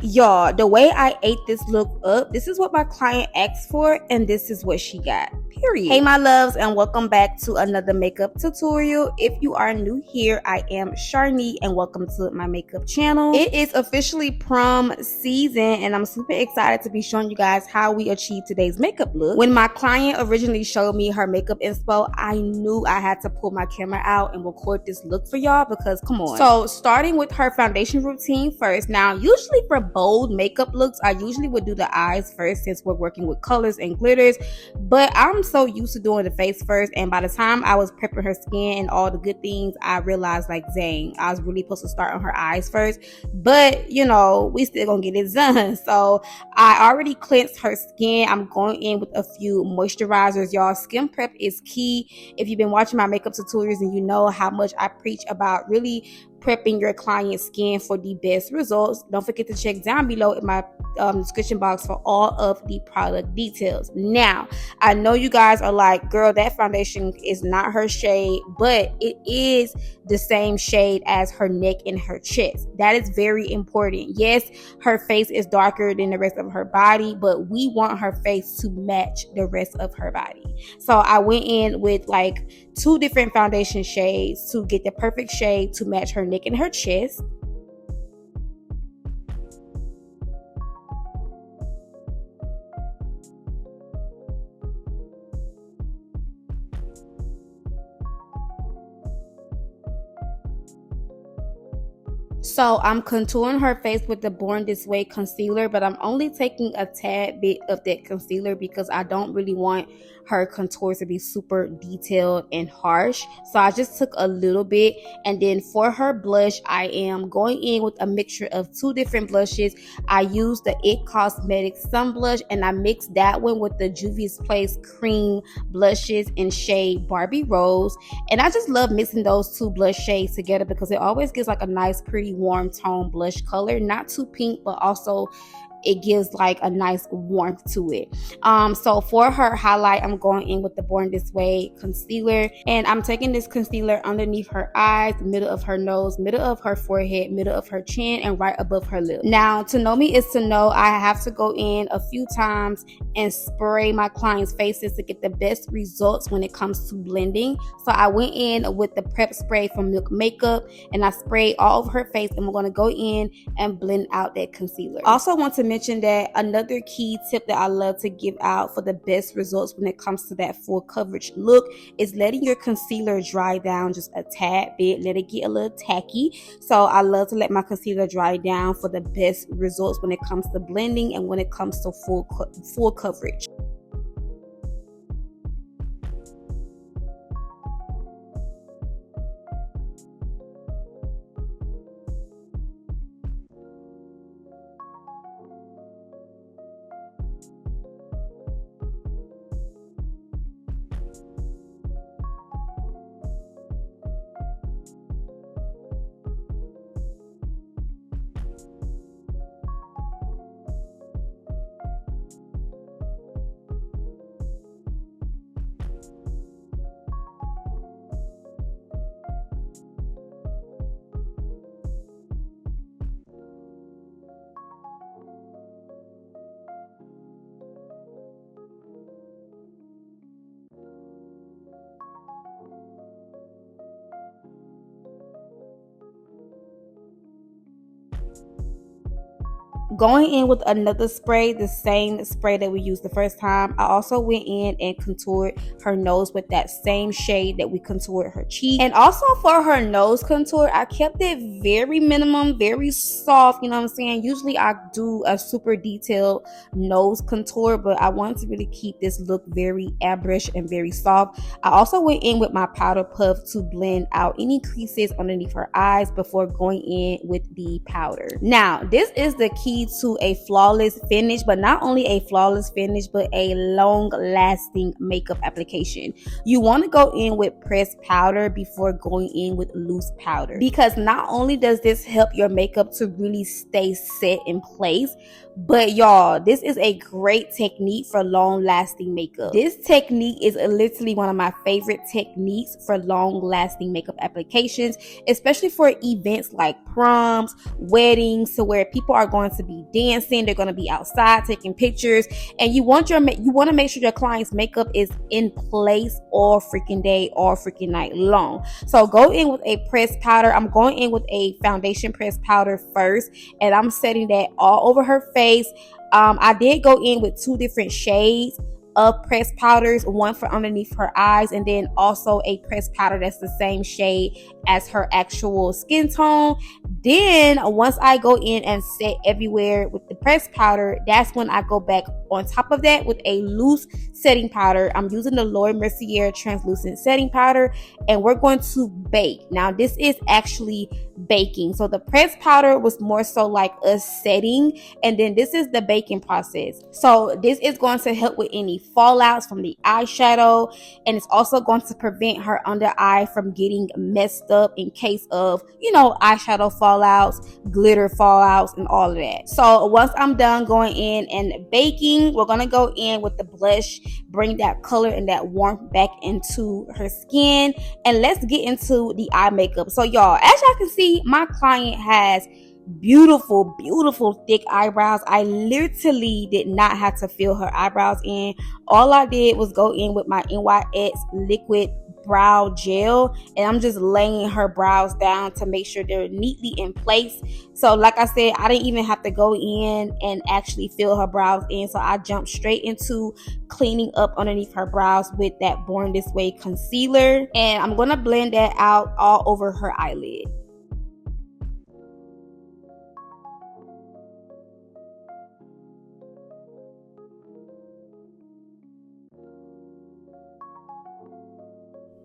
Y'all, the way I ate this look up, this is what my client asked for, and this is what she got. Period. Hey my loves, and welcome back to another makeup tutorial. If you are new here, I am Sharnee, and welcome to my makeup channel. It is officially prom season, and I'm super excited to be showing you guys how we achieved today's makeup look. When my client originally showed me her makeup inspo, I knew I had to pull my camera out and record this look for y'all because come on. So starting with her foundation routine first. Now, usually for bold makeup looks, I usually would do the eyes first since we're working with colors and glitters, but I'm so used to doing the face first, and by the time I was prepping her skin and all the good things, I realized like, dang, I was really supposed to start on her eyes first, but you know, we still gonna get it done. So I already cleansed her skin. I'm going in with a few moisturizers. Y'all, skin prep is key. If you've been watching my makeup tutorials and you know how much I preach about really prepping your client's skin for the best results, don't forget to check down below in my description box for all of the product details. Now, I know you guys are like, girl, that foundation is not her shade, but it is the same shade as her neck and her chest. That is very important. Yes, her face is darker than the rest of her body, but we want her face to match the rest of her body. So I went in with like 2 different foundation shades to get the perfect shade to match her neck and her chest. So I'm contouring her face with the Born This Way concealer, but I'm only taking a tad bit of that concealer because I don't really want her contours to be super detailed and harsh. So I just took a little bit, and then for her blush, I am going in with a mixture of 2 different blushes. I used the It Cosmetics Sun Blush, and I mixed that one with the Juvia's Place Cream blushes in shade Barbie Rose. And I just love mixing those 2 blush shades together because it always gives like a nice, pretty warm tone blush color. Not too pink, but also it gives like a nice warmth to it. So for her highlight, I'm going in with the Born This Way concealer, and I'm taking this concealer underneath her eyes, middle of her nose, middle of her forehead, middle of her chin, and right above her lip. Now, to know me is to know I have to go in a few times and spray my clients' faces to get the best results when it comes to blending. So I went in with the prep spray from Milk Makeup, and I sprayed all over her face, and we're going to go in and blend out that concealer. Also want to mention that another key tip that I love to give out for the best results when it comes to that full coverage look is letting your concealer dry down just a tad bit. Let it get a little tacky. So I love to let my concealer dry down for the best results when it comes to blending and when it comes to full coverage. Going in with another spray, the same spray that we used the first time. I also went in and contoured her nose with that same shade that we contoured her cheek. And also for her nose contour, I kept it very minimum, very soft, you know what I'm saying? Usually I do a super detailed nose contour, but I wanted to really keep this look very airbrush and very soft. I also went in with my powder puff to blend out any creases underneath her eyes before going in with the powder. Now, this is the key to a flawless finish, but not only a flawless finish, but a long-lasting makeup application. You want to go in with pressed powder before going in with loose powder, because not only does this help your makeup to really stay set in place, but y'all, this is a great technique for long-lasting makeup. This technique is literally one of my favorite techniques for long-lasting makeup applications, especially for events like proms, weddings, to where people are going to be dancing, they're going to be outside taking pictures, and you want to make sure your client's makeup is in place all freaking day, all freaking night long. So go in with a pressed powder. I'm going in with a foundation pressed powder first, and I'm setting that all over her face. I did go in with 2 different shades of pressed powders, one for underneath her eyes, and then also a pressed powder that's the same shade as her actual skin tone. Then once I go in and set everywhere with the pressed powder, that's when I go back on top of that with a loose setting powder. I'm using the Laura Mercier translucent setting powder, and we're going to bake. Now this is actually baking. So the pressed powder was more so like a setting, and then this is the baking process. So this is going to help with any fallouts from the eyeshadow, and it's also going to prevent her under eye from getting messed up in case of, you know, eyeshadow fallouts, glitter fallouts, and all of that. So once I'm done going in and baking, we're going to go in with the blush, bring that color and that warmth back into her skin, and let's get into the eye makeup. So y'all, as y'all can see, my client has beautiful thick eyebrows. I literally did not have to fill her eyebrows in. All I did was go in with my NYX liquid brow gel, and I'm just laying her brows down to make sure they're neatly in place. So like I said, I didn't even have to go in and actually fill her brows in, so I jumped straight into cleaning up underneath her brows with that Born This Way concealer, and I'm gonna blend that out all over her eyelid.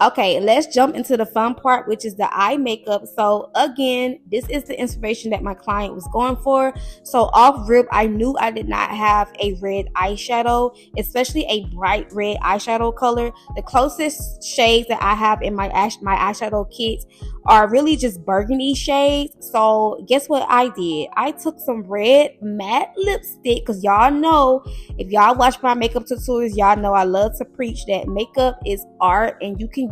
Okay, let's jump into the fun part, which is the eye makeup. So again, this is the inspiration that my client was going for. So off rip, I knew I did not have a red eyeshadow, especially a bright red eyeshadow color. The closest shades that I have in my eyeshadow kits are really just burgundy shades. So guess what I did? I took some red matte lipstick, because y'all know, if y'all watch my makeup tutorials, y'all know I love to preach that makeup is art, and you can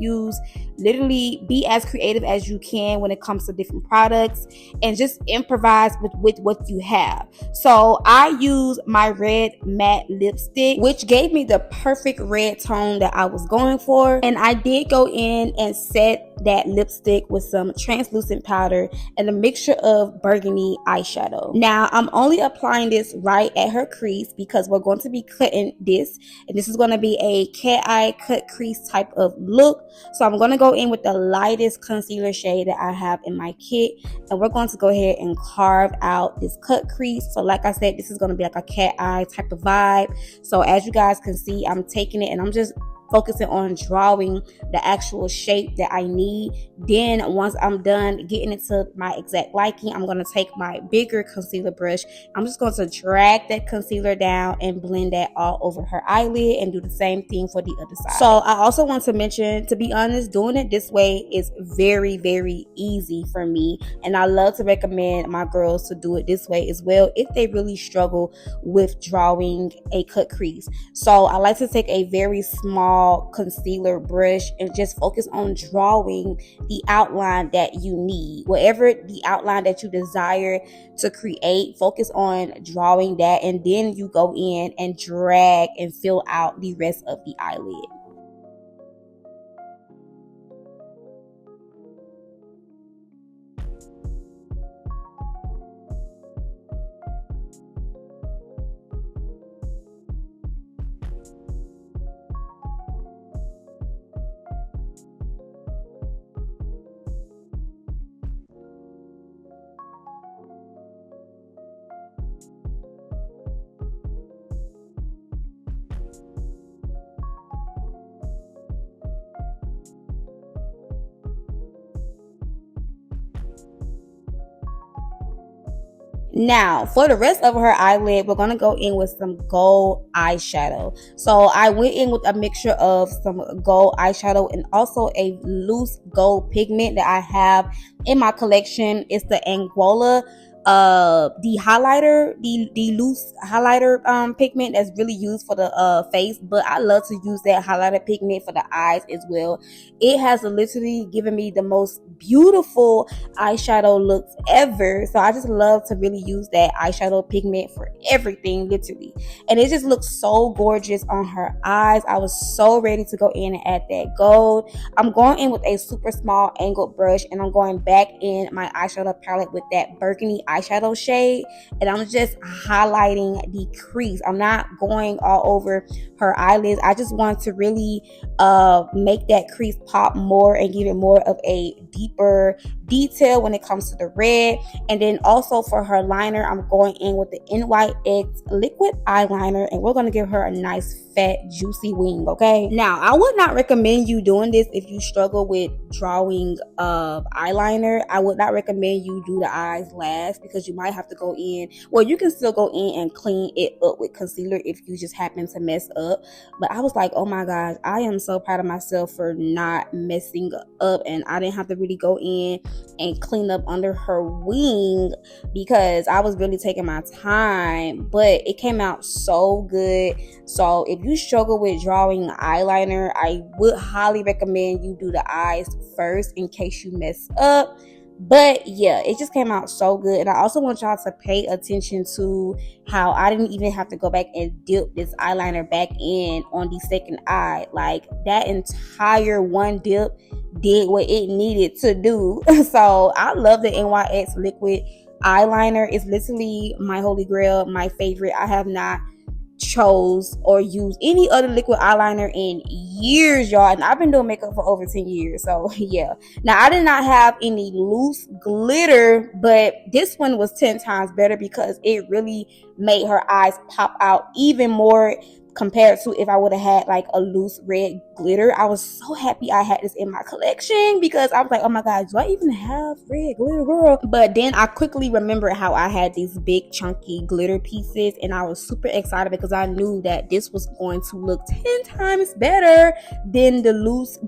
literally be as creative as you can when it comes to different products and just improvise with what you have. So I used my red matte lipstick, which gave me the perfect red tone that I was going for, and I did go in and set that lipstick with some translucent powder and a mixture of burgundy eyeshadow. Now I'm only applying this right at her crease because we're going to be cutting this, and this is going to be a cat eye cut crease type of look. So I'm going to go in with the lightest concealer shade that I have in my kit, and we're going to go ahead and carve out this cut crease. So like I said, this is going to be like a cat eye type of vibe. So as you guys can see, I'm taking it and I'm just focusing on drawing the actual shape that I need. Then once I'm done getting it to my exact liking, I'm going to take my bigger concealer brush. I'm just going to drag that concealer down and blend that all over her eyelid, and do the same thing for the other side. So I also want to mention, to be honest, doing it this way is very easy for me, and I love to recommend my girls to do it this way as well if they really struggle with drawing a cut crease. So I like to take a very small concealer brush and just focus on drawing the outline that you need. Whatever the outline that you desire to create, focus on drawing that, and then you go in and drag and fill out the rest of the eyelid. Now, for the rest of her eyelid, we're going to go in with some gold eyeshadow. So I went in with a mixture of some gold eyeshadow and also a loose gold pigment that I have in my collection. It's the Anguilla the highlighter, the loose highlighter pigment that's really used for the face, but I love to use that highlighter pigment for the eyes as well. It has literally given me the most beautiful eyeshadow looks ever. So I just love to really use that eyeshadow pigment for everything, literally. And it just looks so gorgeous on her eyes. I was so ready to go in and add that gold. I'm going in with a super small angled brush, and I'm going back in my eyeshadow palette with that burgundy eyeshadow shade, and I'm just highlighting the crease. I'm not going all over her eyelids. I just want to really make that crease pop more and give it more of a deeper detail when it comes to the red. And then also for her liner, I'm going in with the NYX liquid eyeliner, and we're going to give her a nice fat juicy wing. Okay, now I would not recommend you doing this if you struggle with drawing eyeliner. I would not recommend you do the eyes last, because you might have to go in, well, you can still go in and clean it up with concealer if you just happen to mess up. But I was like, oh my gosh, I am so proud of myself for not messing up, and I didn't have to really go in and clean up under her wing because I was really taking my time, but it came out so good. So if you struggle with drawing eyeliner, I would highly recommend you do the eyes first in case you mess up. But yeah, it just came out so good. And I also want y'all to pay attention to how I didn't even have to go back and dip this eyeliner back in on the second eye. Like, that entire one dip did what it needed to do. So I love the NYX liquid eyeliner. It's literally my holy grail, my favorite. I have not chose or used any other liquid eyeliner in years, y'all, and I've been doing makeup for over 10 years. So yeah, now I did not have any loose glitter, but this one was 10 times better because it really made her eyes pop out even more compared to if I would have had like a loose red glitter. I was so happy I had this in my collection because I was like, oh my god, do I even have red glitter, girl? But then I quickly remembered how I had these big chunky glitter pieces, and I was super excited because I knew that this was going to look 10 times better than the loose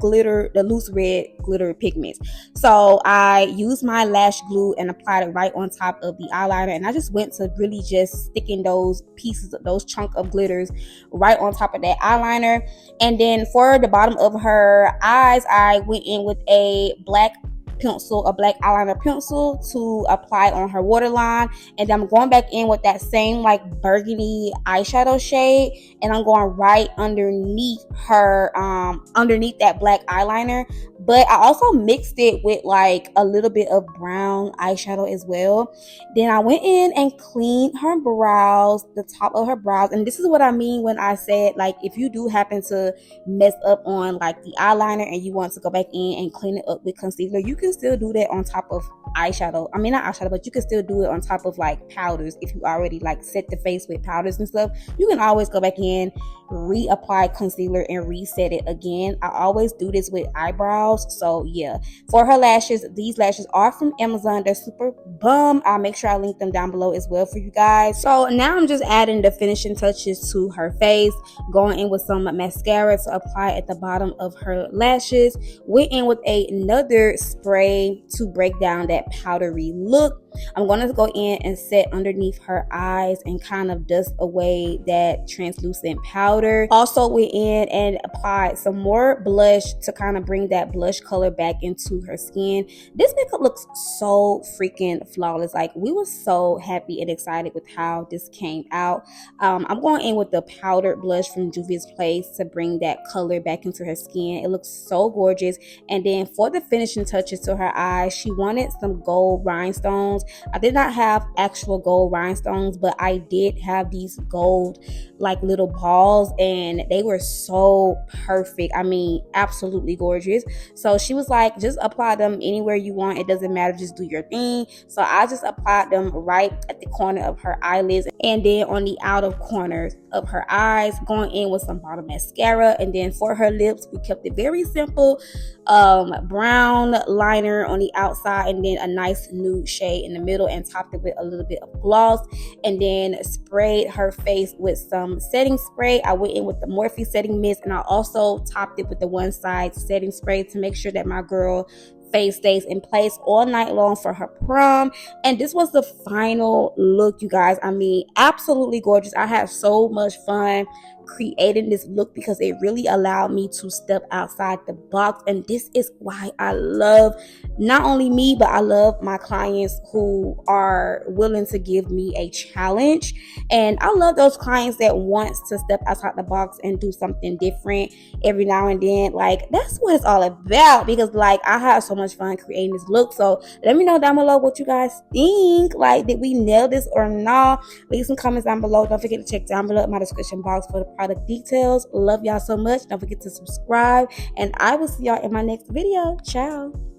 red glitter pigments. So I used my lash glue and applied it right on top of the eyeliner, and I just went to really just sticking those pieces of those chunk of glitters right on top of that eyeliner. And then for the bottom of her eyes, I went in with a black eyeliner pencil to apply on her waterline, and I'm going back in with that same like burgundy eyeshadow shade, and I'm going right underneath her underneath that black eyeliner. But I also mixed it with like a little bit of brown eyeshadow as well. Then I went in and cleaned her brows, the top of her brows. And this is what I mean when I said, like, if you do happen to mess up on like the eyeliner and you want to go back in and clean it up with concealer, you can still do that on top of eyeshadow. I mean, not eyeshadow, but you can still do it on top of like powders. If you already like set the face with powders and stuff, you can always go back in, reapply concealer, and reset it again. I always do this with eyebrows. So yeah, for her lashes, these lashes are from Amazon. They're super bomb. I'll make sure I link them down below as well for you guys. So now I'm just adding the finishing touches to her face, going in with some mascara to apply at the bottom of her lashes. Went in with another spray to break down that powdery look. I'm going to go in and set underneath her eyes and kind of dust away that translucent powder. Also went in and applied some more blush to kind of bring that blush color back into her skin. This makeup looks so freaking flawless. Like, we were so happy and excited with how this came out. I'm going in with the powdered blush from Juvia's Place to bring that color back into her skin. It looks so gorgeous. And then for the finishing touches to her eyes, she wanted some gold rhinestones. I did not have actual gold rhinestones, but I did have these gold like little balls, and they were so perfect. I mean, absolutely gorgeous. So she was like, just apply them anywhere you want. It doesn't matter, just do your thing. So I just applied them right at the corner of her eyelids and then on the outer corners of her eyes, going in with some bottom mascara. And then for her lips, we kept it very simple. Brown liner on the outside, and then a nice nude shade in the middle, and topped it with a little bit of gloss, and then sprayed her face with some setting spray. I went in with the Morphe setting mist, and I also topped it with the one side setting spray to make sure that my girl face stays in place all night long for her prom. And this was the final look, you guys. I mean, absolutely gorgeous. I had so much fun creating this look because it really allowed me to step outside the box. And this is why I love not only me, but I love my clients who are willing to give me a challenge. And I love those clients that wants to step outside the box and do something different every now and then. Like, that's what it's all about, because like I had so much fun creating this look. So let me know down below what you guys think. Like, did we nail this or not? Leave some comments down below. Don't forget to check down below in my description box for the product details. Love y'all so much. Don't forget to subscribe, and I will see y'all in my next video. Ciao.